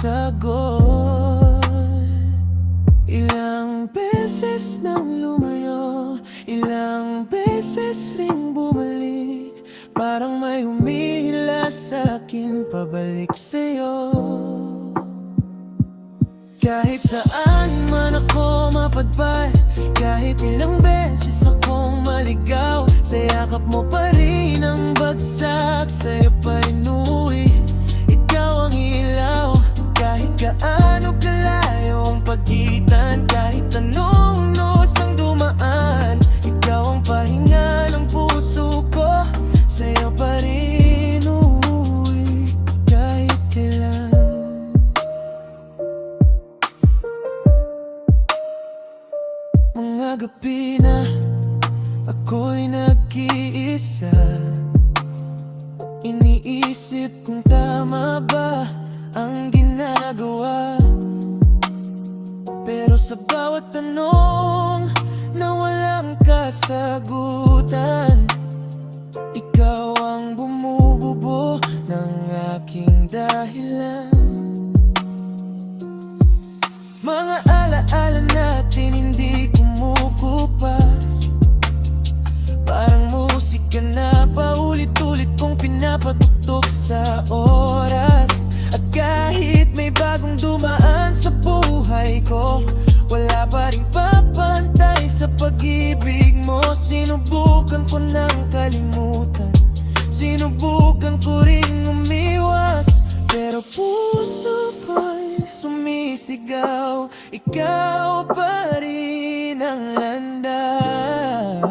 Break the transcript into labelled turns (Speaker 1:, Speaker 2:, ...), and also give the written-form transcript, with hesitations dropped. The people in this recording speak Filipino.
Speaker 1: sagot. Ilang beses nang lumayo, ilang beses ring bumalik, parang may humihila sa'kin pabalik sa'yo. Kahit saan man ako mapadpad, kahit ilang beses akong maligaw, sa yakap mo pa rin ang bagsak, sa'yo pa rin uwi, ikaw ang ilaw. Kahit gaano kalayo ang pagitan, kahit anong oras ang dumaan, ikaw ang pahinga ng puso ko, sa'yo pa rin uuwi kahit kailan. Mga gabi na ako'y nag-iisa, iniisip kung tama ba ang ginagawa. Pero sa bawat tanong na walang kasagutan, ikaw ang bumububo ng aking dahilan. Mga alaala natin hindi kumukupas, parang musika na paulit-ulit kong pinapatugtog sa oras. At kahit may bagong dumaan sa buhay ko, wala pa rin papantay sa pag-ibig mo. Sinubukan ko nang kalimutan, sinubukan ko ring umiwas, pero puso ko'y sumisigaw, ikaw pa rin ang landas.